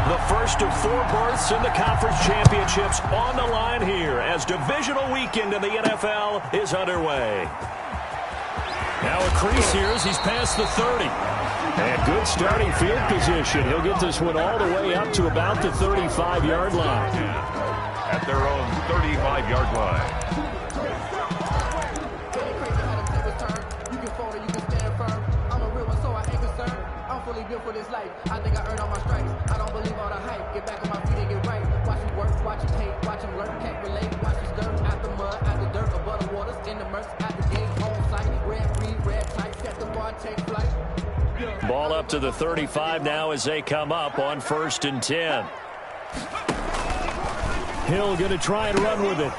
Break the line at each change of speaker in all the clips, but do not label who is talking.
The first of 4 berths in the conference championships on the line here as divisional weekend in the NFL is underway. Now a crease here as he's past the 30. And good starting field position. He'll get this one all the way up to about the 35-yard line.
At their own 35-yard line.
Built for this life. I think I earned all my stripes. I don't believe all the hype. Get back on my feet and get right. Watch me work, watch him hate, watch him lurk, can't relate. Watch me stir out the mud, out the dirt, above the waters, in the murks, at the gate, on site. Red breed, red type, set the bar, take flight.
Ball up to the 35 now as they come up on 1st and 10. Hill going to try and run with it.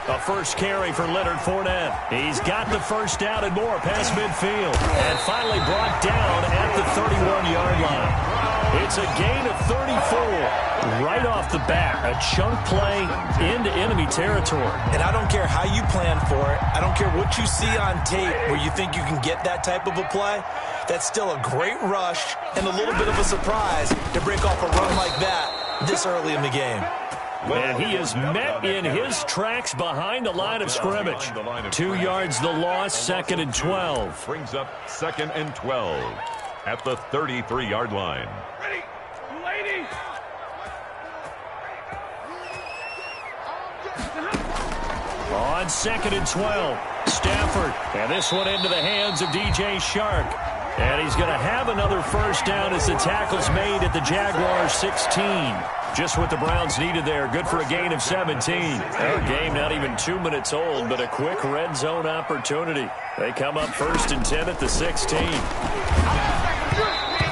A first carry for Leonard Fournette. He's got the first down and more past midfield. And finally brought down at the 31-yard line. It's a gain of 34 right off the bat. A chunk play into enemy territory.
And I don't care how you plan for it. I don't care what you see on tape where you think you can get that type of a play. That's still a great rush and a little bit of a surprise to break off a run like that this early in the game.
And he is met in his tracks behind the line of scrimmage. 2 yards the loss, 2nd and 12.
Brings up 2nd and 12 at the 33-yard line.
Ready, ladies.
On 2nd and 12, Stafford. And this one into the hands of DJ Shark. And he's going to have another first down as the tackle's made at the Jaguars 16. Just what the Browns needed there. Good for a gain of 17. Our game not even 2 minutes old, but a quick red zone opportunity. They come up 1st and 10 at the 16.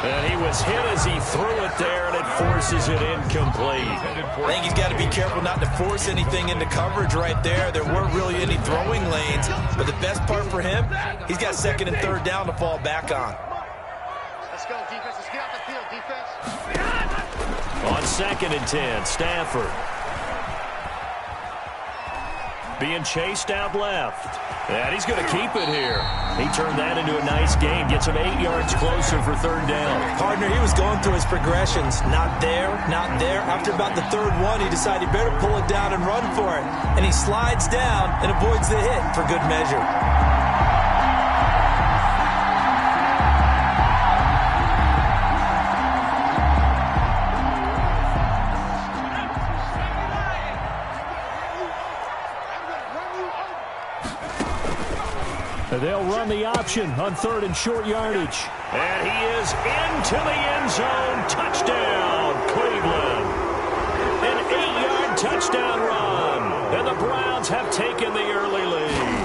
And he was hit as he threw it there, and it forces it incomplete.
I think he's got to be careful not to force anything into coverage right there. There weren't really any throwing lanes, but the best part for him, he's got 2nd and 3rd down to fall back on.
Let's go, defense. Let's get out the field, defense.
On 2nd and 10, Stafford. Being chased out left. And he's going to keep it here. He turned that into a nice gain. Gets him 8 yards closer for 3rd down.
Partner, he was going through his progressions. Not there, not there. After about the 3rd one, he decided he better pull it down and run for it. And he slides down and avoids the hit for good measure.
They'll run the option on 3rd and short yardage. And he is into the end zone. Touchdown, Cleveland. An 8-yard touchdown run. And the Browns have taken the early lead.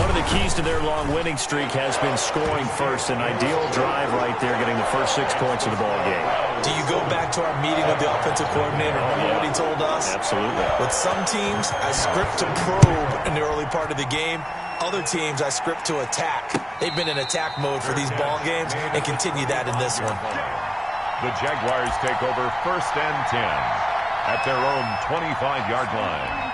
One of the keys to their long winning streak has been scoring first. An ideal drive right there, getting the first 6 points of the ball game.
Do you go back to our meeting with the offensive coordinator? Remember what he told us?
Absolutely.
With some teams, I script to probe in the early part of the game. Other teams, I script to attack. They've been in attack mode for these ball games and continue that in this one.
The Jaguars take over 1st and 10 at their own 25-yard line.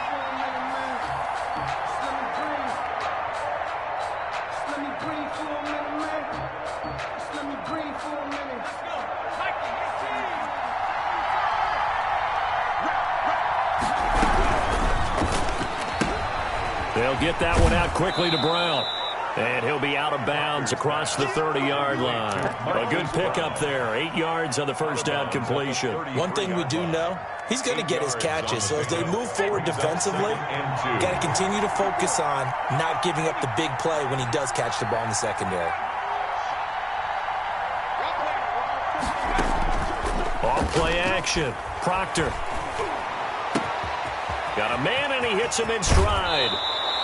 They'll get that one out quickly to Brown. And he'll be out of bounds across the 30-yard line. A good pickup there. 8 yards on the first down completion.
One thing we do know, he's going to get his catches. So as they move forward defensively, got to continue to focus on not giving up the big play when he does catch the ball in the secondary.
Off play action. Proctor. Got a man, and he hits him in stride.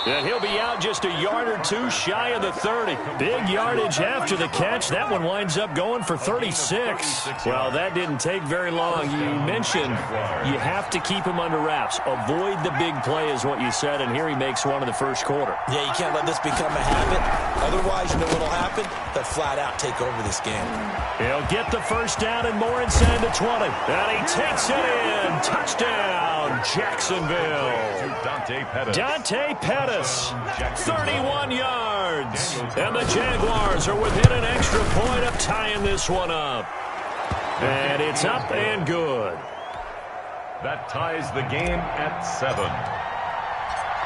And he'll be out just a yard or two shy of the 30. Big yardage after the catch. That one winds up going for 36. Well, that didn't take very long. You mentioned you have to keep him under wraps. Avoid the big play is what you said, and here he makes one in the first quarter.
Yeah, you can't let this become a habit. Otherwise, you know what will happen? They'll flat out take over this game.
He'll get the first down and more inside the 20. And he takes it in. Touchdown, Jacksonville. Dante Pettis, 31 yards. And the Jaguars are within an extra point of tying this one up. And it's up and good.
That ties the game at 7.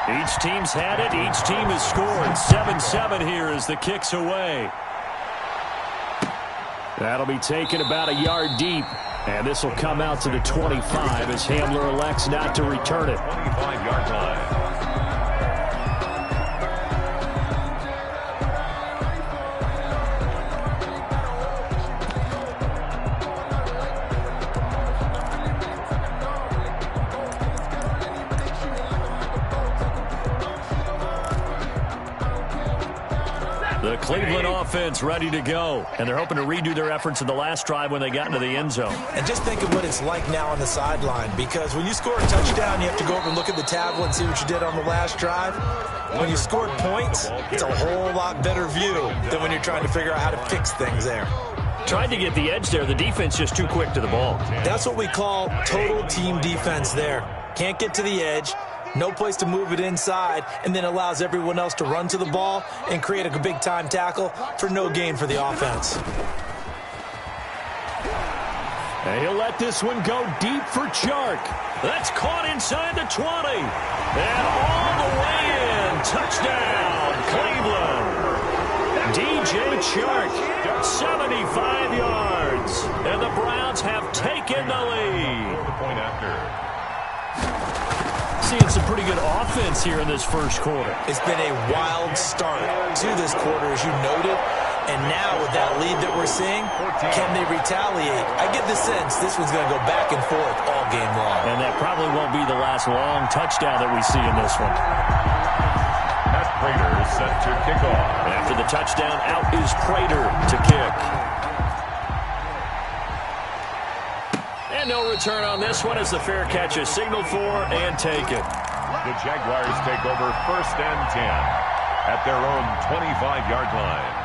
Each team's had it. Each team has scored. 7-7 here as the kick's away. That'll be taken about a yard deep. And this will come out to the 25 as Hamler elects not to return it.
25-yard line.
The Cleveland offense ready to go. And they're hoping to redo their efforts in the last drive when they got into the end zone.
And just think of what it's like now on the sideline, because when you score a touchdown, you have to go over and look at the tablet and see what you did on the last drive. When you scored points, it's a whole lot better view than when you're trying to figure out how to fix things there.
Tried to get the edge there. The defense just too quick to the ball.
That's what we call total team defense there. Can't get to the edge. No place to move it inside, and then allows everyone else to run to the ball and create a big-time tackle for no gain for the offense.
And he'll let this one go deep for Chark. That's caught inside the 20. And all the way in. Touchdown, Cleveland. DJ Chark, 75 yards. And the Browns have taken the lead.
The point after.
Seeing some pretty good offense here in this first quarter.
It's been a wild start to this quarter, as you noted. And now with that lead that we're seeing, can they retaliate? I get the sense this one's going to go back and forth all game long.
And that probably won't be the last long touchdown that we see in this one.
Matt Prater is set to kick off.
After the touchdown, out is Prater to kick. And no return on this one as the fair catch is signaled for and taken.
The Jaguars take over 1st and 10 at their own 25-yard line.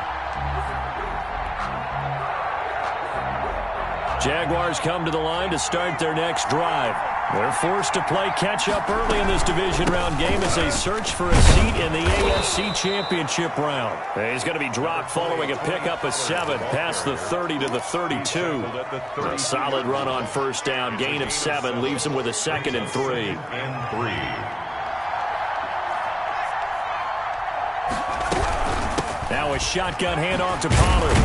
Jaguars come to the line to start their next drive. They're forced to play catch-up early in this division round game as they search for a seat in the AFC Championship round. He's going to be dropped following a pickup of 7 past the 30 to the 32. A solid run on first down. Gain of 7 leaves him with a 2nd and 3. Now a shotgun handoff to Pollard.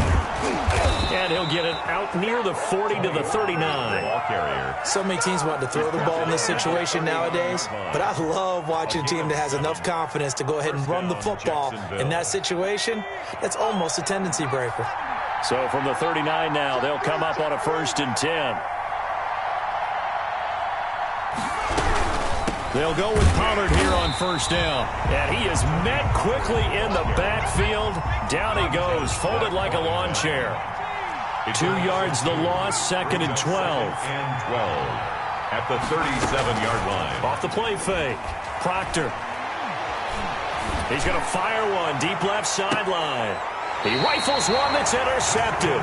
And he'll get it out near the 40 to the 39.
Ball carrier.
So many teams want to throw the ball in this situation nowadays, but I love watching a team that has enough confidence to go ahead and run the football. In that situation, that's almost a tendency breaker.
So from the 39 now, they'll come up on a 1st and 10. They'll go with Pollard here on first down. And he is met quickly in the backfield. Down he goes, folded like a lawn chair. 2 yards the loss, 2nd and 12.
At the 37-yard line.
Off the play fake. Proctor. He's going to fire one deep left sideline. He rifles one that's intercepted.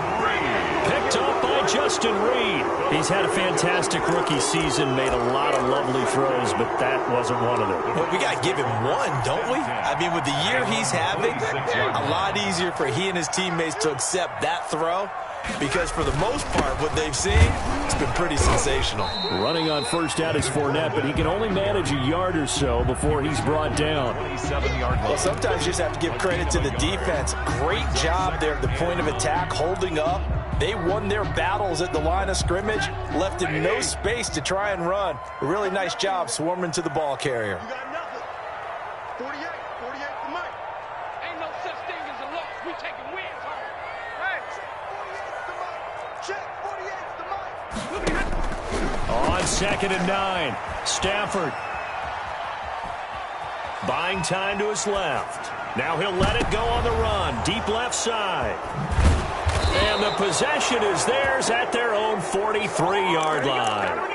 Picked up by Justin Reed. He's had a fantastic rookie season, made a lot of lovely throws, but that wasn't one of them.
Well, we got to give him one, don't we? I mean, with the year he's having, a lot easier for he and his teammates to accept that throw, because for the most part, what they've seen, it's been pretty sensational.
Running on first down is Fournette, but he can only manage a yard or so before he's brought down.
Well, sometimes you just have to give credit to the defense. Great job there at the point of attack, holding up. They won their battles at the line of scrimmage, left him no space to try and run. A really nice job swarming to the ball carrier.
You got nothing. 48 for Mike. Ain't no such thing as a loss. We taking wins home. Hey, check 48 to Mike.
On 2nd and 9, Stafford. Buying time to his left. Now he'll let it go on the run. Deep left side. And the possession is theirs at their own 43-yard line.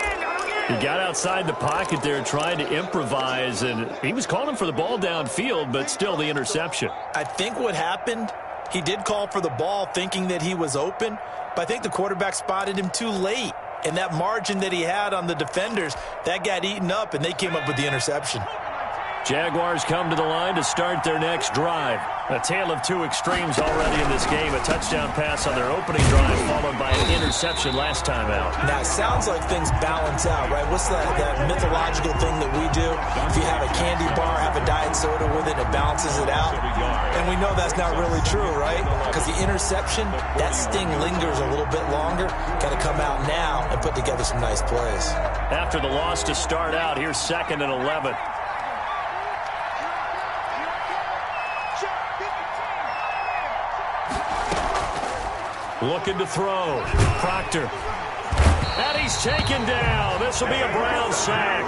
He got outside the pocket there trying to improvise, and he was calling for the ball downfield, but still the interception.
I think what happened, he did call for the ball thinking that he was open, but I think the quarterback spotted him too late. And that margin that he had on the defenders, that got eaten up, and they came up with the interception.
Jaguars come to the line to start their next drive. A tale of two extremes already in this game. A touchdown pass on their opening drive, followed by an interception last time out.
Now, it sounds like things balance out, right? What's that mythological thing that we do? If you have a candy bar, have a diet soda with it, it balances it out. And we know that's not really true, right? Because the interception, that sting lingers a little bit longer. Got to come out now and put together some nice plays.
After the loss to start out, here's 2nd and 11. Looking to throw. Proctor. And he's taken down. This will be a Brown sack.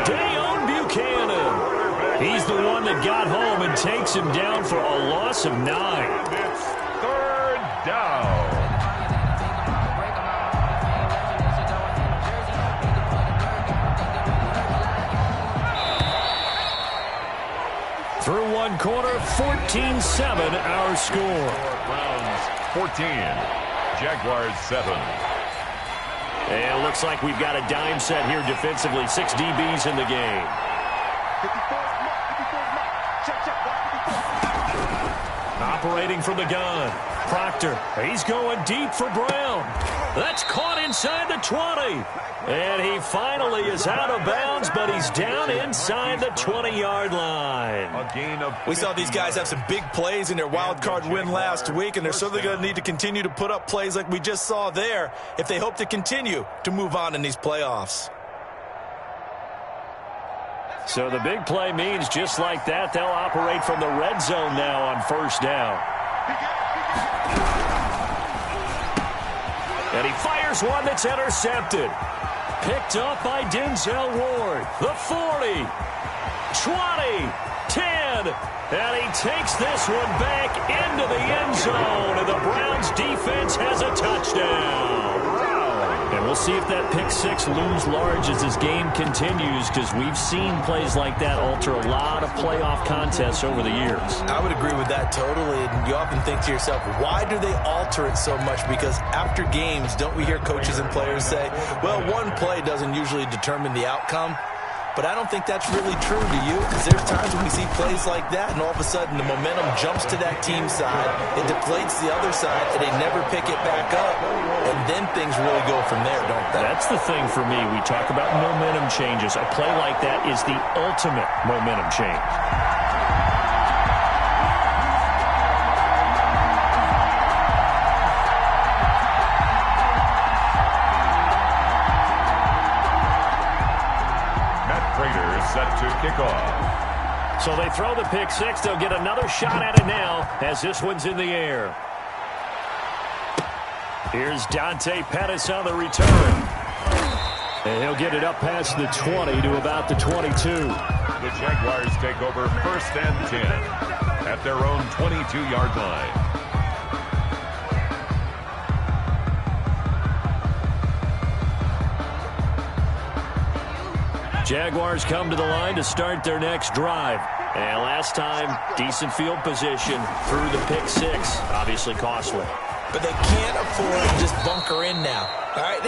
Dayon Buchanan. He's the one that got home and takes him down for a loss of 9.
It's 3rd down.
Through one quarter, 14-7 our score.
Browns 14, Jaguars 7.
And it looks like we've got a dime set here defensively. 6 DBs in the game. Operating from the gun. Proctor. He's going deep for Brown. That's caught inside the 20. And he finally is out of bounds, but he's down inside the 20-yard line.
A gain of
We saw these guys have some big plays in their wild card win last week, and they're certainly going to need to continue to put up plays like we just saw there if they hope to continue to move on in these playoffs.
So the big play means just like that, they'll operate from the red zone now on 1st down. And he fires one that's intercepted. Picked up by Denzel Ward. The 40, 20, 10. And he takes this one back into the end zone. And the Browns defense has a touchdown. And we'll see if that pick 6 looms large as this game continues, because we've seen plays like that alter a lot of playoff contests over the years.
I would agree with that totally. And you often think to yourself, why do they alter it so much? Because after games, don't we hear coaches and players say, well, one play doesn't usually determine the outcome. But I don't think that's really true, do you? Because there's times when we see plays like that, and all of a sudden the momentum jumps to that team side, it deflates the other side, and they never pick it back up. And then things really go from there, don't they?
That's the thing for me. We talk about momentum changes. A play like that is the ultimate momentum change.
Set to kick off.
So they throw the pick 6. They'll get another shot at it now as this one's in the air. Here's Dante Pettis on the return. And he'll get it up past the 20 to about the 22.
The Jaguars take over 1st and 10 at their own 22-yard line.
Jaguars come to the line to start their next drive. And last time, decent field position through the pick 6. Obviously costly.
But they can't afford to just bunker in now. All right,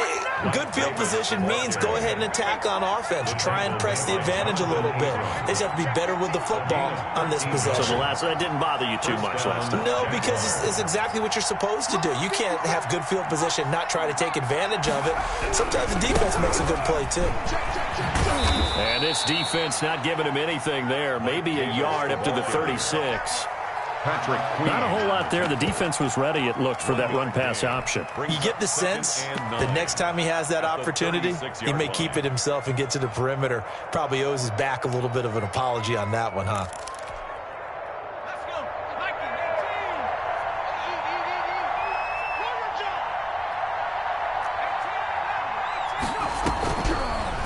good field position means go ahead and attack on offense. Try and press the advantage a little bit. They just have to be better with the football on this possession.
So that didn't bother you too much last time?
No, because it's exactly what you're supposed to do. You can't have good field position, not try to take advantage of it. Sometimes the defense makes a good play, too.
And this defense not giving him anything there. Maybe a yard up to the 36.
Patrick Queen.
Not a whole lot there. The defense was ready, it looked, for that run-pass option.
You get the sense the next time he has that opportunity, he may keep it himself and get to the perimeter. Probably owes his back a little bit of an apology on that one, huh?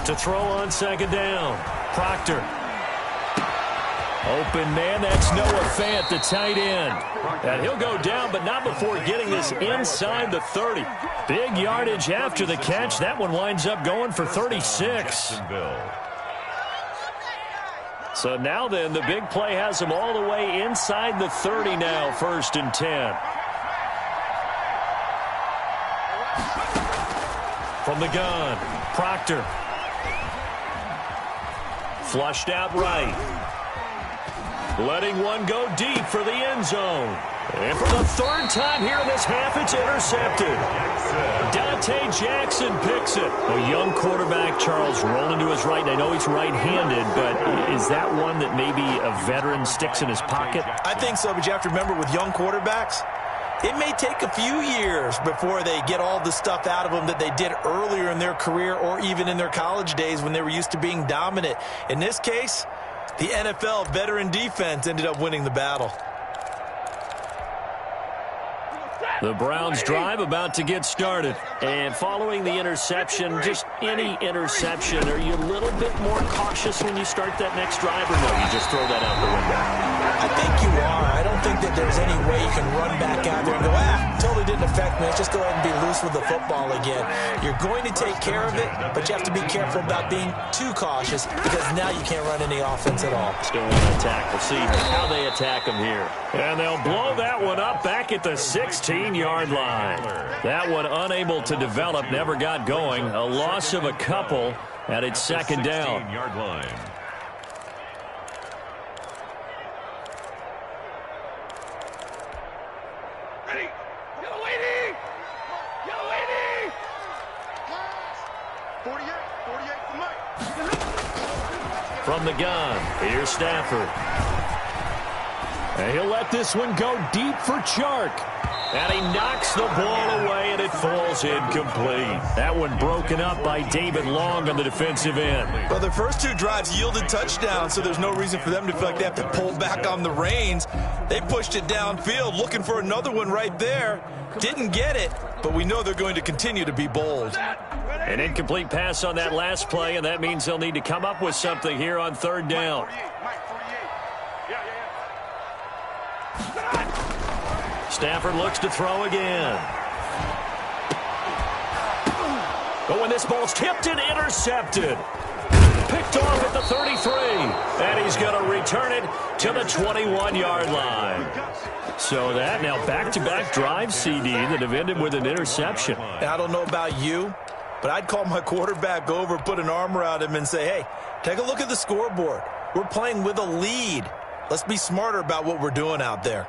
To throw on 2nd down. Proctor. Open man, that's Noah Fant, the tight end. And he'll go down, but not before getting this inside the 30. Big yardage after the catch. That one winds up going for 36. So now then, the big play has him all the way inside the 30 now, 1st and 10. From the gun, Proctor. Flushed out right. letting one go deep for the end zone. And for the third time here in this half, it's intercepted. Dante Jackson picks it. A young quarterback, Charles, rolling to his right. I know he's right-handed, but is that one that maybe a veteran sticks in his pocket?
I think so, but you have to remember with young quarterbacks, it may take a few years before they get all the stuff out of them that they did earlier in their career or even in their college days when they were used to being dominant. In this case, the NFL veteran defense ended up winning the battle.
The Browns drive about to get started. And following the interception, just any interception, are you a little bit more cautious when you start that next drive, or no, you just throw that out the window?
I think you are. I don't think that there's any way you can run back out there and go, totally didn't affect me. Let's just go ahead and be loose with the football again. You're going to take care of it, but you have to be careful about being too cautious because now you can't run any offense at all.
Still want to attack. We'll see how they attack them here. And they'll blow that one up back at the 16-yard line. That one unable to develop, never got going. A loss of a couple, and it's second down.
16-yard line.
Ready? Yellow lady! Yellow lady! 48 for Mike.
From the gun, here's Stafford. And he'll let this one go deep for Chark. And he knocks the ball away, and it falls incomplete. That one broken up by David Long on the defensive end.
Well, the first two drives yielded touchdowns, so there's no reason for them to feel like they have to pull back on the reins. They pushed it downfield, looking for another one right there. Didn't get it, but we know they're going to continue to be bold.
An incomplete pass on that last play, and that means they'll need to come up with something here on third down. Stafford looks to throw again. But when this ball's tipped and intercepted. Picked off at the 33. And he's going to return it to the 21-yard line. So that now back-to-back drive, CD, that have ended with an interception.
I don't know about you, but I'd call my quarterback over, put an arm around him, and say, hey, take a look at the scoreboard. We're playing with a lead. Let's be smarter about what we're doing out there.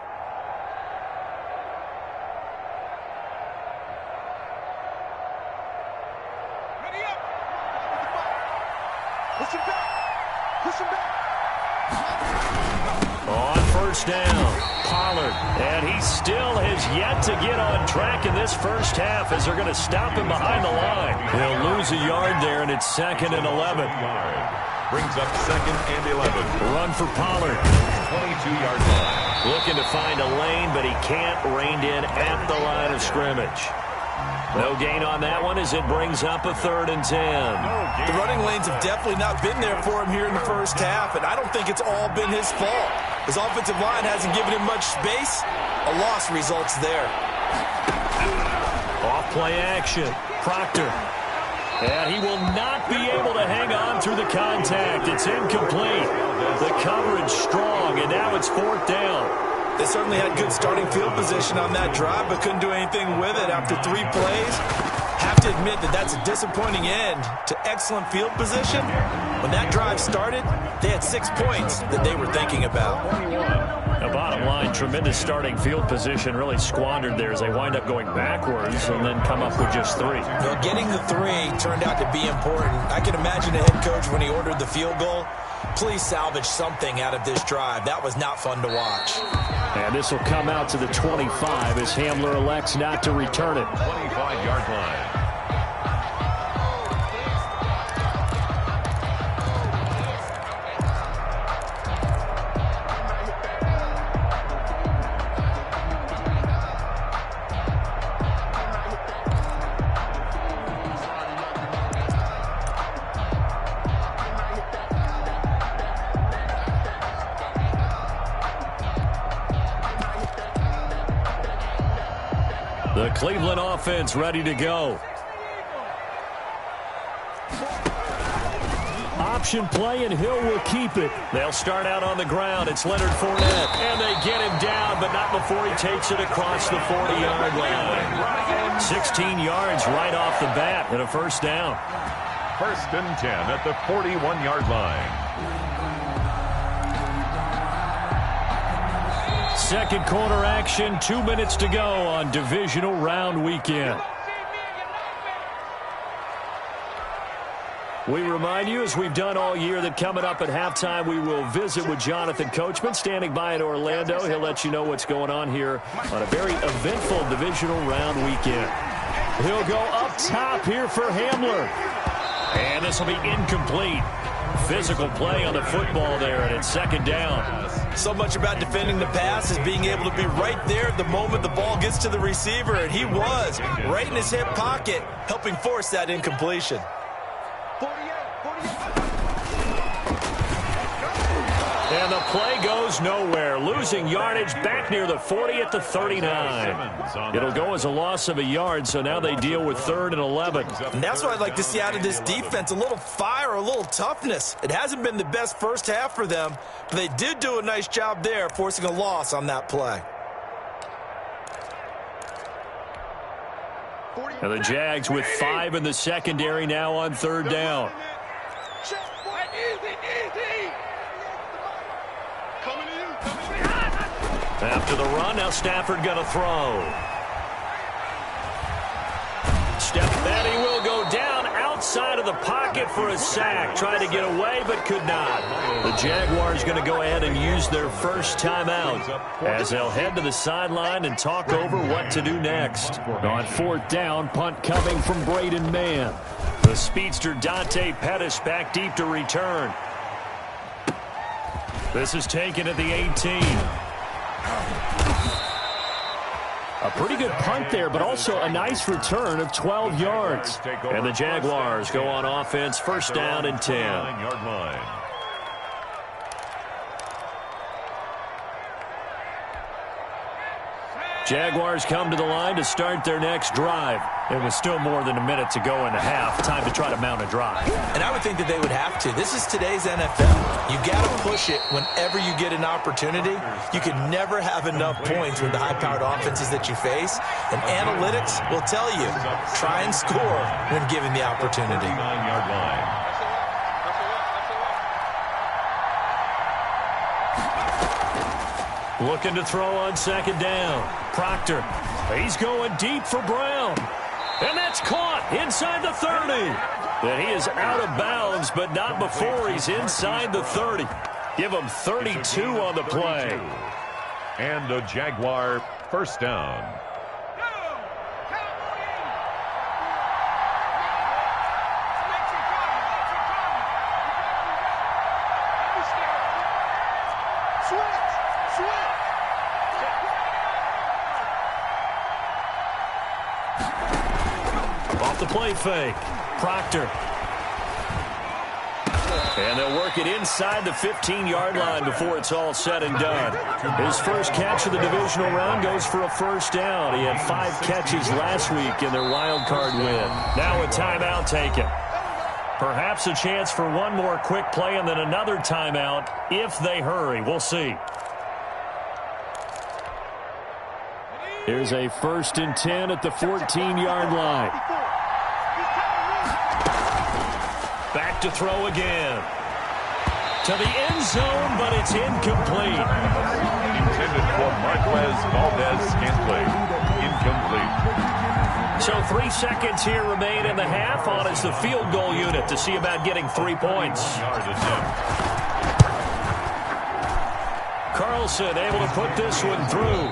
On first down, Pollard, and he still has yet to get on track in this first half as they're going to stop him behind the line. He'll lose a yard there, and it's 2nd and 11.
Brings up 2nd and 11.
Run for Pollard.
22-yard line.
Looking to find a lane, but he can't rein in at the line of scrimmage. No gain on that one as it brings up a 3rd and 10.
The running lanes have definitely not been there for him here in the first half, and I don't think it's all been his fault. His offensive line hasn't given him much space. A loss results there.
Off-play action. Proctor. And he will not be able to hang on through the contact. It's incomplete. The coverage strong, and now it's 4th down.
They certainly had good starting field position on that drive, but couldn't do anything with it after 3 plays. Have to admit that that's a disappointing end to excellent field position. When that drive started, they had 6 points that they were thinking about.
The bottom line, tremendous starting field position, really squandered there as they wind up going backwards and then come up with just 3.
Well, getting the 3 turned out to be important. I can imagine the head coach when he ordered the field goal, please salvage something out of this drive. That was not fun to watch.
And this will come out to the 25 as Hamler elects not to return it.
25-yard line.
The Cleveland offense ready to go. Option play, and Hill will keep it. They'll start out on the ground. It's Leonard Fournette. And they get him down, but not before he takes it across the 40-yard line. 16 yards right off the bat and a 1st down.
1st and 10 at the 41-yard line.
Second quarter action, 2 minutes to go on divisional round weekend. We remind you, as we've done all year, that coming up at halftime, we will visit with Jonathan Coachman, standing by in Orlando. He'll let you know what's going on here on a very eventful divisional round weekend. He'll go up top here for Hamler. And this will be incomplete. Physical play on the football there, and it's second down.
So much about defending the pass is being able to be right there at the moment the ball gets to the receiver, and he was right in his hip pocket, helping force that incompletion.
And the play goes nowhere. Losing yardage back near the 40 at the 39. It'll go as a loss of a yard, so now they deal with 3rd and 11.
And that's what I'd like to see out of this defense, a little fire, a little toughness. It hasn't been the best first half for them, but they did do a nice job there, forcing a loss on that play.
And the Jags with 5 in the secondary now on 3rd down. After the run, now Stafford going to throw. And he will go down outside of the pocket for a sack. Tried to get away, but could not. The Jaguars going to go ahead and use their first timeout as they'll head to the sideline and talk over what to do next. On 4th down, punt coming from Braden Mann. The speedster Dante Pettis back deep to return. This is taken at the 18. A pretty good punt there, but also a nice return of 12 yards. And the Jaguars go on offense, first down and 10. Jaguars come to the line to start their next drive. It was still more than a minute to go in the half. Time to try to mount a drive.
And I would think that they would have to. This is today's NFL. You got to push it whenever you get an opportunity. You can never have enough points with the high-powered offenses that you face. And analytics will tell you, try and score when given the opportunity.
Looking to throw on second down. Proctor. He's going deep for Brown. And that's caught inside the 30. And he is out of bounds, but not before he's inside the 30. Give him 32 on the play.
And a Jaguar first down.
Off the play fake. Proctor. And they'll work it inside the 15-yard line before it's all said and done. His first catch of the divisional round goes for a first down. He had 5 catches last week in their wild card win. Now a timeout taken. Perhaps a chance for one more quick play and then another timeout if they hurry. We'll see. Here's a 1st and 10 at the 14-yard line. Back to throw again. To the end zone, but it's incomplete.
Intended for Marquez Valdez-Scantling. Incomplete.
So 3 seconds here remain in the half. On is the field goal unit to see about getting 3 points. Carlson able to put this one through.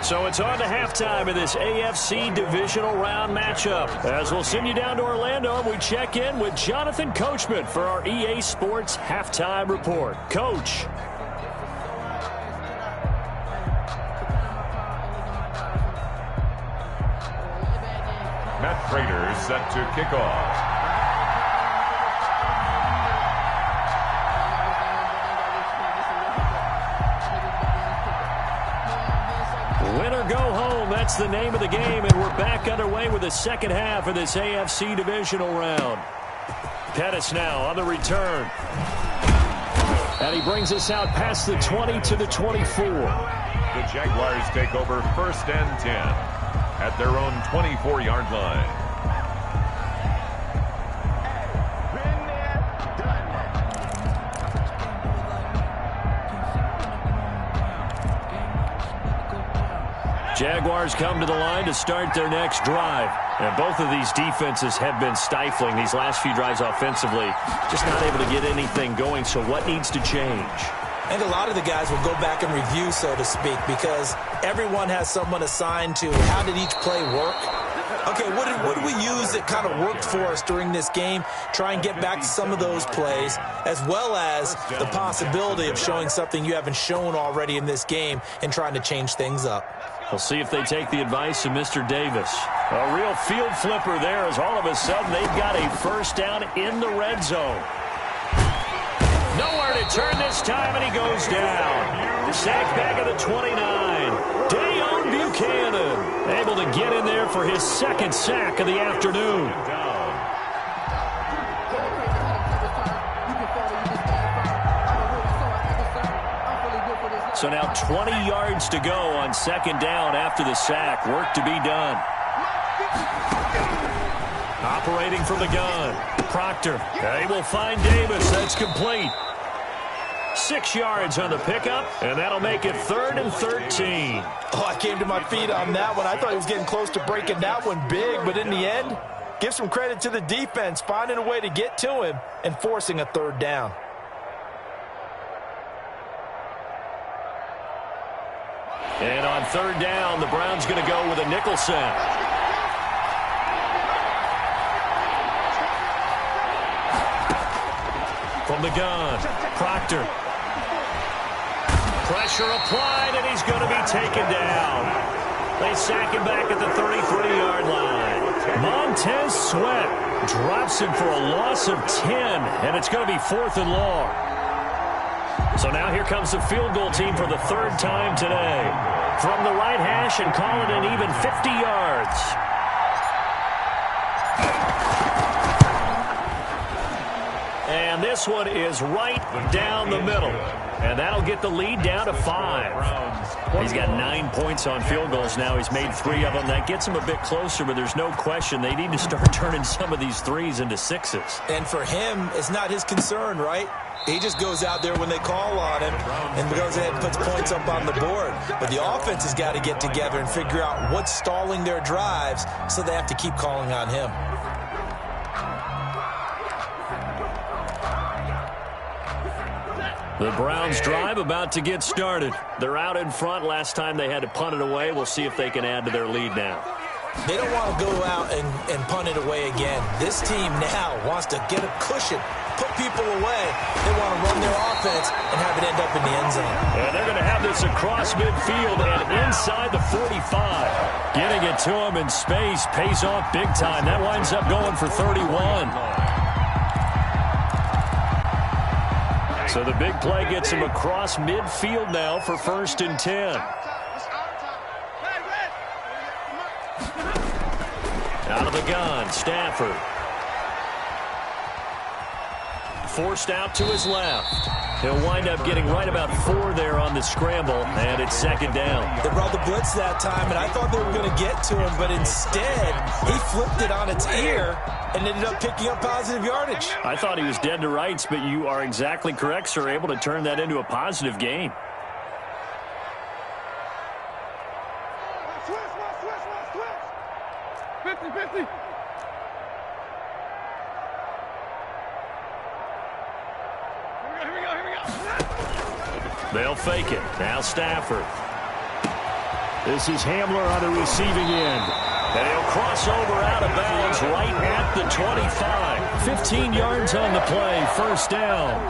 So it's on to halftime in this AFC divisional round matchup. As we'll send you down to Orlando, and we check in with Jonathan Coachman for our EA Sports Halftime Report. Coach.
Matt Prater set to kick off.
Win or go home, that's the name of the game, and we're back underway with the second half of this AFC divisional round. Pettis now on the return. And he brings us out past the 20 to the 24.
The Jaguars take over 1st and 10 at their own 24-yard line.
Jaguars come to the line to start their next drive. And both of these defenses have been stifling these last few drives offensively. Just not able to get anything going, so what needs to change?
I think a lot of the guys will go back and review, so to speak, because everyone has someone assigned to how did each play work. Okay, what did we use that kind of worked for us during this game? Try and get back to some of those plays, as well as the possibility of showing something you haven't shown already in this game and trying to change things up.
We'll see if they take the advice of Mr. Davis. A real field flipper there as all of a sudden they've got a first down in the red zone. Nowhere to turn this time, and he goes down. Sacked back at the 29. Dayon Buchanan able to get in there for his second sack of the afternoon. So now 20 yards to go on second down after the sack. Work to be done. Operating from the gun. Proctor. They will find Davis. That's complete. 6 yards on the pickup, and that'll make it 3rd and 13.
Oh, I came to my feet on that one. I thought he was getting close to breaking that one big, but in the end, give some credit to the defense, finding a way to get to him and forcing a 3rd down.
And on 3rd down, the Browns going to go with a nickel set. From the gun, Proctor. Pressure applied, and he's going to be taken down. They sack him back at the 33-yard line. Montez Sweat drops him for a loss of 10, and it's going to be 4th and long. So now here comes the field goal team for the 3rd time today. From the right hash and call it an even 50 yards. And this one is right down the middle. And that'll get the lead down to 5. He's got 9 points on field goals now. He's made 3 of them. That gets him a bit closer, but there's no question they need to start turning some of these 3s into 6s.
And for him, it's not his concern, right? He just goes out there when they call on him and goes ahead and puts points up on the board. But the offense has got to get together and figure out what's stalling their drives, so they have to keep calling on him.
The Browns drive about to get started. They're out in front. Last time they had to punt it away. We'll see if they can add to their lead now.
They don't want to go out and punt it away again. This team now wants to get a cushion, put people away. They want to run their offense and have it end up in the end zone.
And they're going to have this across midfield and inside the 45. Getting it to him in space pays off big time. That winds up going for 31. So the big play gets him across midfield now for 1st and 10. Out of the gun, Stafford. Forced out to his left. He'll wind up getting right about 4 there on the scramble, and it's 2nd down.
They brought the blitz that time, and I thought they were going to get to him, but instead, he flipped it on its ear and ended up picking up positive yardage.
I thought he was dead to rights, but you are exactly correct, sir, able to turn that into a positive gain.
Switch. 50-50. Here we go.
They'll fake it. Now Stafford. This is Hamler on the receiving end. And he'll cross over out of bounds right at the 25. 15 yards on the play. 1st down.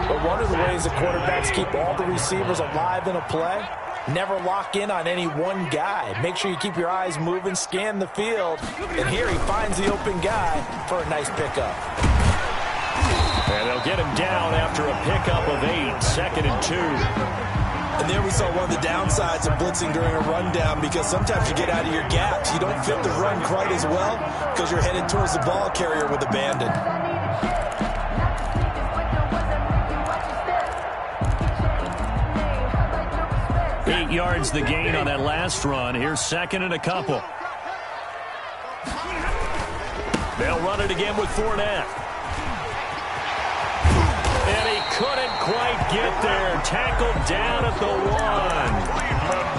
But one of the ways the quarterbacks keep all the receivers alive in a play, never lock in on any one guy. Make sure you keep your eyes moving, scan the field. And here he finds the open guy for a nice pickup.
And they'll get him down after a pickup of 8. 2nd and 2.
And there we saw one of the downsides of blitzing during a rundown, because sometimes you get out of your gaps. You don't fit the run quite as well because you're headed towards the ball carrier with abandon.
Eight yards the gain on that last run. Here's 2nd and a couple. They'll run it again with Fournette. And he couldn't quite get there. Tackled down at the 1.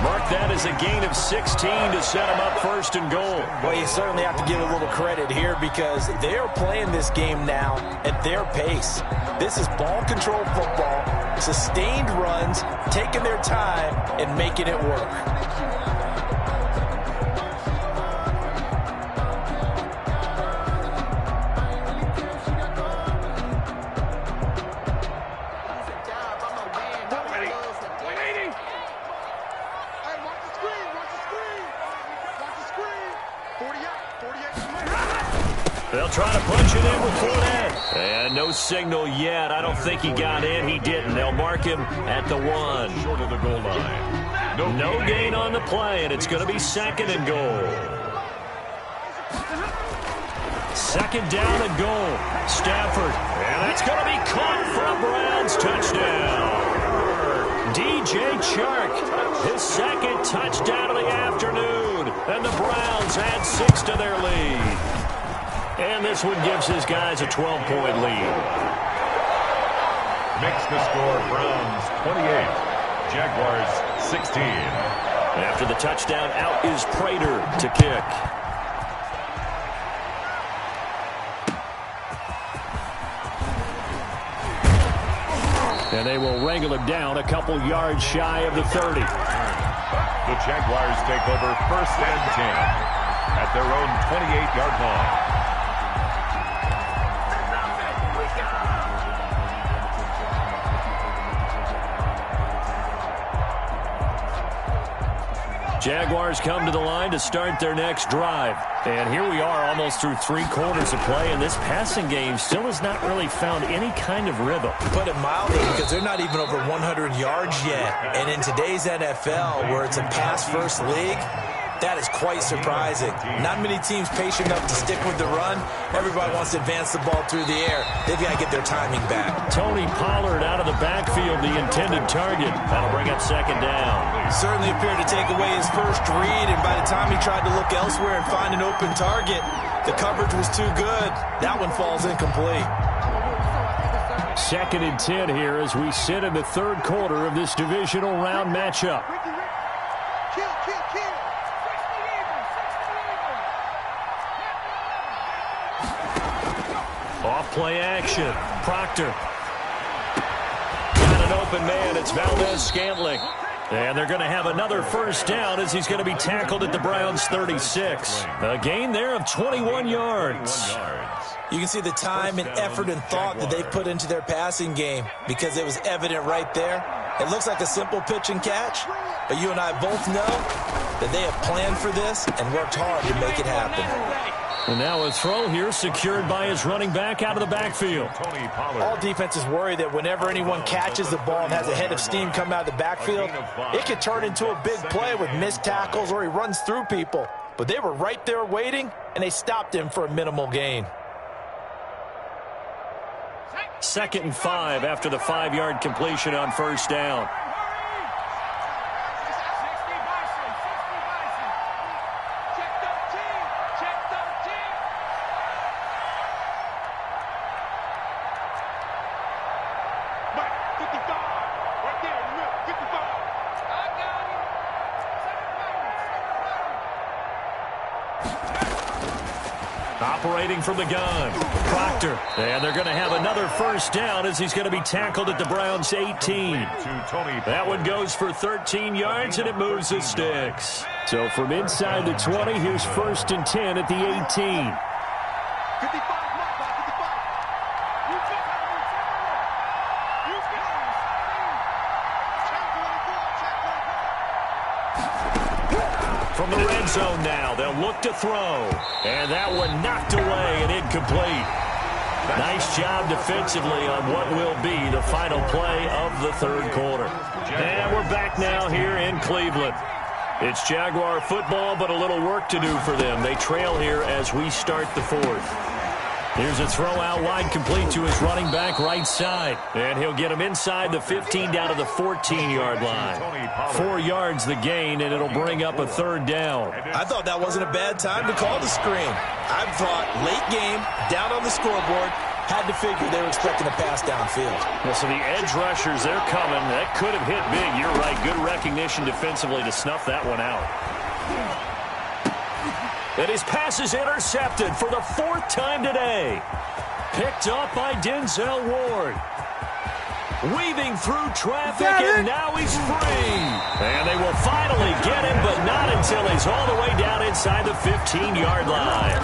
Mark that as a gain of 16 to set him up first and goal.
Well, you certainly have to give a little credit here because they're playing this game now at their pace. This is ball control football, sustained runs, taking their time, and making it work.
They'll try to punch it in with Fournette. And no signal yet. I don't think he got in. He didn't. They'll mark him at the 1.
Short of the goal line.
No gain on the play, and it's going to be second and goal. Second down and goal. Stafford. And that's going to be caught for a Browns touchdown. DJ Chark, his second touchdown of the afternoon. And the Browns add 6 to their lead. And this one gives his guys a 12-point lead.
Makes the score Browns 28, Jaguars 16.
After the touchdown, out is Prater to kick. And they will wrangle him down a couple yards shy of the 30.
The Jaguars take over first and 10 at their own 28-yard line.
Jaguars come to the line to start their next drive. And here we are almost through 3 quarters of play, and this passing game still has not really found any kind of rhythm.
Put it mildly, because they're not even over 100 yards yet. And in today's NFL, where it's a pass-first league, that is quite surprising. Not many teams patient enough to stick with the run. Everybody wants to advance the ball through the air. They've got to get their timing back.
Tony Pollard out of the backfield, the intended target. That'll bring up second down.
Certainly appeared to take away his first read, and by the time he tried to look elsewhere and find an open target, the coverage was too good. That one falls incomplete.
Second and 10 here as we sit in the third quarter of this divisional round matchup. Off-play action. Proctor. Got an open man. It's Valdez-Scantling. And they're going to have another first down as he's going to be tackled at the Browns' 36. A gain there of 21 yards.
You can see the time and effort and thought that they put into their passing game because it was evident right there. It looks like a simple pitch and catch, but you and I both know that they have planned for this and worked hard to make it happen.
And now a throw here secured by his running back out of the backfield.
All defenses worry that whenever anyone catches the ball and has a head of steam come out of the backfield, it could turn into a big play with missed tackles or he runs through people. But they were right there waiting, and they stopped him for a minimal gain.
2nd and 5 after the 5-yard completion on first down. Operating from the gun, Proctor. And they're going to have another first down as he's going to be tackled at the Browns' 18. That one goes for 13 yards, and it moves the sticks. So from inside the 20, here's 1st and 10 at the 18. From the red zone now, they'll look to throw. And that one knocked away and incomplete. Nice job defensively on what will be the final play of the third quarter. And we're back now here in Cleveland. It's Jaguar football, but a little work to do for them. They trail here as we start the fourth. Here's a throw out wide, complete to his running back right side. And he'll get him inside the 15 down to the 14-yard line. 4 yards the gain, and it'll bring up a third down.
I thought that wasn't a bad time to call the screen. I thought late game, down on the scoreboard, Had to figure they were expecting a pass downfield.
Well, so the edge rushers, they're coming. That could have hit big. You're right. Good recognition defensively to snuff that one out. And his pass is intercepted for the 4th time today. Picked up by Denzel Ward. Weaving through traffic, and now he's free. And they will finally get him, but not until he's all the way down inside the 15-yard line.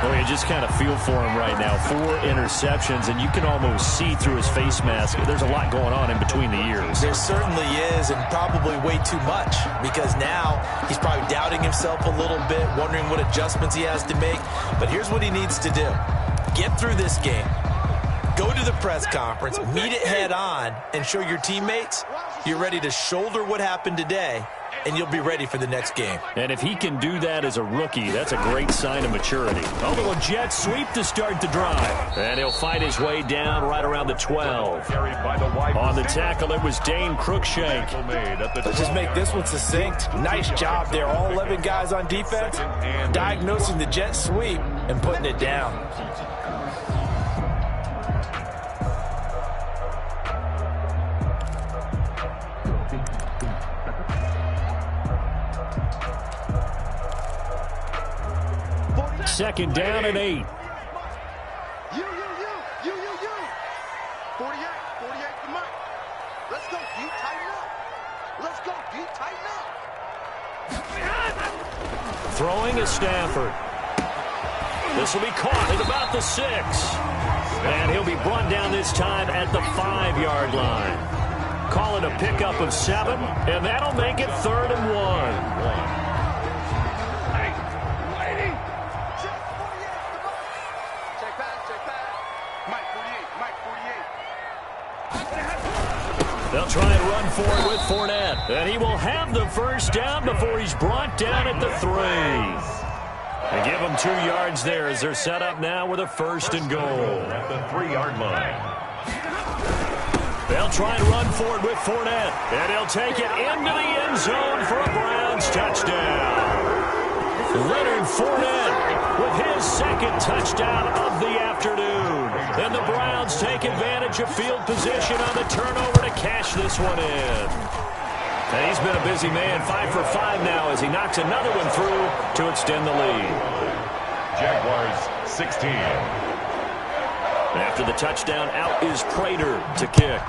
Well, you just kind of feel for him right now. 4 interceptions, and you can almost see through his face mask. There's a lot going on in between the ears.
There certainly is, and probably way too much, because now he's probably doubting himself a little bit, wondering what adjustments he has to make. But here's what he needs to do. Get through this game. Go to the press conference, meet it head on, and show your teammates you're ready to shoulder what happened today, and you'll be ready for the next game.
And if he can do that as a rookie, that's a great sign of maturity. A little jet sweep to start the drive. And he'll fight his way down right around the 12. On the tackle, it was Dane Cruikshank.
Let's just make this one succinct. Nice job there. All 11 guys on defense diagnosing the jet sweep and putting it down.
Second down and 8.
You. 48 to Mike. Let's go, D, tighten up. Let's go, D, tighten up.
Throwing is Stafford. This will be caught at about the 6. And he'll be brought down this time at the 5-yard line. Call it a pickup of 7, and that'll make it 3rd and 1. They'll try and run forward with Fournette. And he will have the first down before he's brought down at the 3. They give him 2 yards there as they're set up now with a 1st and goal.
At the 3-yard line.
They'll try and run forward with Fournette. And he'll take it into the end zone for a Browns touchdown. Leonard Fournette with his 2nd touchdown of the afternoon. And the Browns take advantage of field position on the turnover to cash this one in. And he's been a busy man, 5 for 5 now as he knocks another one through to extend the lead.
Jaguars 16.
After the touchdown, out is Prater to kick.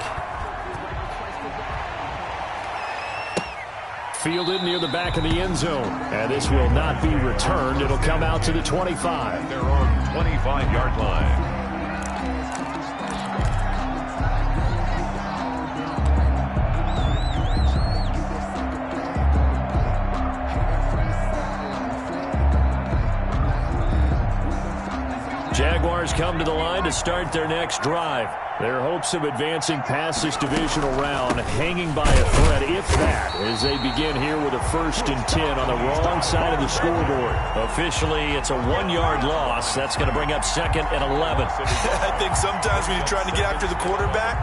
Fielded near the back of the end zone. And this will not be returned. It'll come out to the 25.
Their own 25-yard line.
Jaguars come to the line to start their next drive. Their hopes of advancing past this divisional round hanging by a thread, if that, as they begin here with a 1st and 10 on the wrong side of the scoreboard. Officially, it's a 1-yard loss. That's going to bring up 2nd and 11.
I think sometimes when you're trying to get after the quarterback,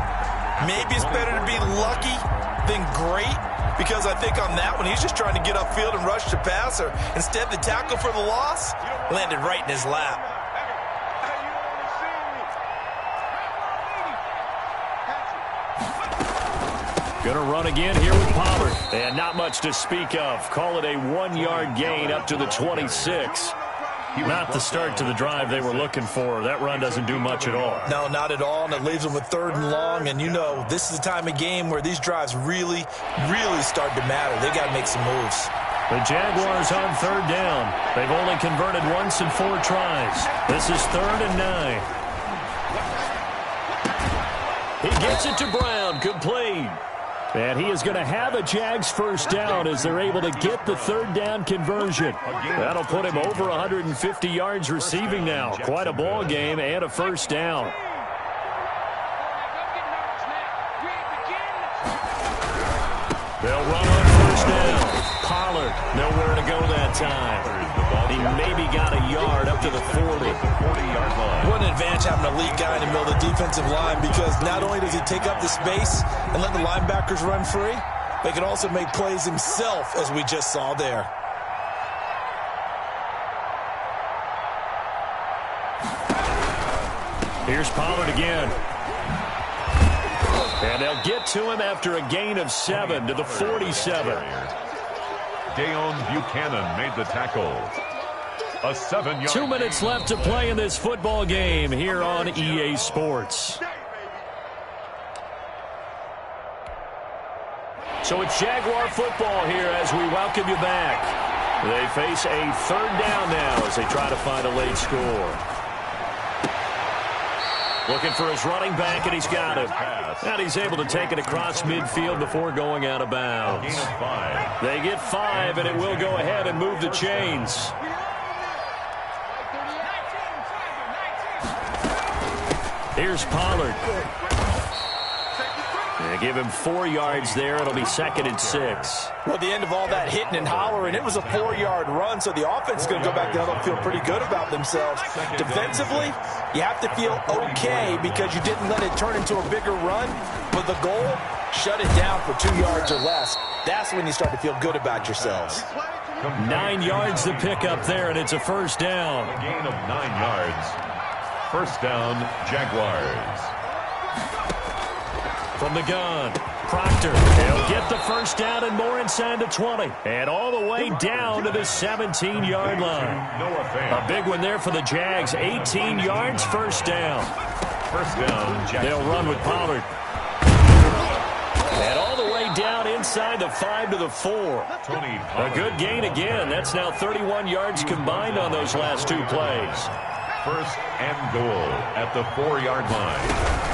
maybe it's better to be lucky than great. Because I think on that one, he's just trying to get upfield and rush the passer. Instead, the tackle for the loss landed right in his lap.
Going to run again here with Pollard. And not much to speak of. Call it a 1-yard gain up to the 26. Not the start to the drive they were looking for. That run doesn't do much at all.
No, not at all, and it leaves them with 3rd and long. And you know, this is the time of game where these drives really, really start to matter. They got to make some moves.
The Jaguars on 3rd down. They've only converted once in 4 tries. This is 3rd and 9. He gets it to Brown. Complete. And he is going to have a Jags first down as they're able to get the 3rd down conversion. That'll put him over 150 yards receiving now. Quite a ball game and a first down. They'll run on first down. Pollard, nowhere to go that time. He maybe got a yard up to the 40.
What an advantage having a lead guy in the middle of the defensive line, because not only does he take up the space and let the linebackers run free, but he can also make plays himself, as we just saw there.
Here's Pollard again. And they'll get to him after a gain of 7 to the 47.
Dayon Buchanan made the tackle. A 7-yard
2 minutes left to play in this football game here on EA Sports. So it's Jaguar football here as we welcome you back. They face a third down now as they try to find a late score. Looking for his running back, and he's got it. And he's able to take it across midfield before going out of bounds. They get 5, and it will go ahead and move the chains. Here's Pollard. They give him 4 yards there. It'll be 2nd and 6.
Well, at the end of all that hitting and hollering, it was a 4-yard run, so the offense is going to go back down and feel pretty good about themselves. Defensively, you have to feel okay because you didn't let it turn into a bigger run. But the goal, shut it down for 2 yards or less. That's when you start to feel good about yourselves.
9 yards to pick up there, and it's a first down.
A gain of 9 yards. First down, Jaguars.
From the gun, Proctor. He'll get the first down and more inside the 20. And all the way down to the 17-yard line. A big one there for the Jags. 18 yards, first down.
First down, Jags.
They'll run with Pollard. And all the way down inside the 5 to the 4. A good gain again. That's now 31 yards combined on those last 2 plays.
First and goal at the 4-yard line.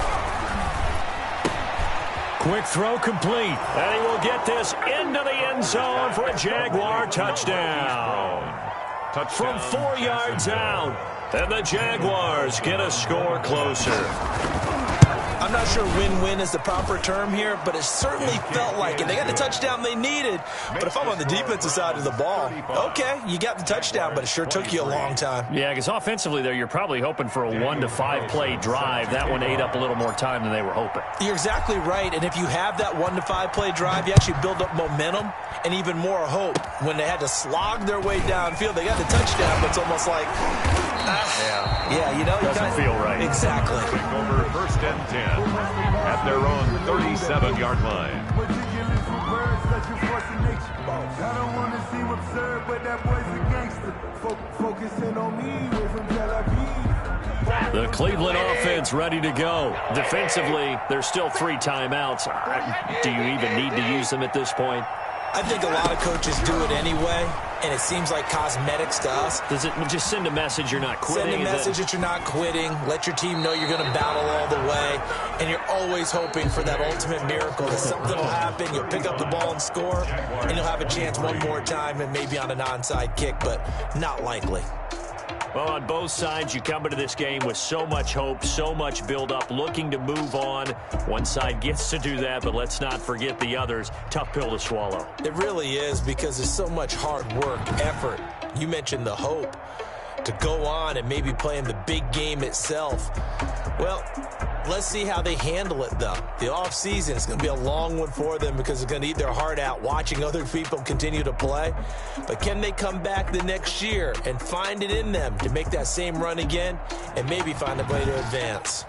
Quick throw complete. And he will get this into the end zone for a Jaguar touchdown. From 4 yards out. And the Jaguars get a score closer.
I'm not sure win-win is the proper term here, but it certainly felt like it. They got the touchdown they needed. But if I'm on the defensive side of the ball, okay, you got the touchdown, but it sure took you a long time.
Yeah, because offensively, there, you're probably hoping for a 1 to 5 play drive. That one ate up a little more time than they were hoping.
You're exactly right, and if you have that 1 to 5 play drive, you actually build up momentum and even more hope. When they had to slog their way downfield, they got the touchdown, but it's almost like, yeah, you know,
doesn't feel right.
Exactly.
Take over first and 10 at their own 37-yard line.
I don't want to seem absurd, but that boy's a gangster. Focusing on me, we're from Tel Aviv.
The Cleveland offense ready to go. Defensively, there's still 3 timeouts. Do you even need to use them at this point?
I think a lot of coaches do it anyway, and it seems like cosmetics to us.
Does it just send a message you're not quitting?
Send a message that you're not quitting. Let your team know you're going to battle all the way, and you're always hoping for that ultimate miracle, that something will happen, you'll pick up the ball and score, and you'll have a chance one more time and maybe on an onside kick, but not likely.
Well, on both sides, you come into this game with so much hope, so much build-up, looking to move on. One side gets to do that, but let's not forget the others. Tough pill to swallow.
It really is, because there's so much hard work, effort. You mentioned the hope to go on and maybe play in the big game itself. Well, let's see how they handle it, though. The offseason is going to be a long one for them because it's going to eat their heart out watching other people continue to play. But can they come back the next year and find it in them to make that same run again and maybe find a way to advance?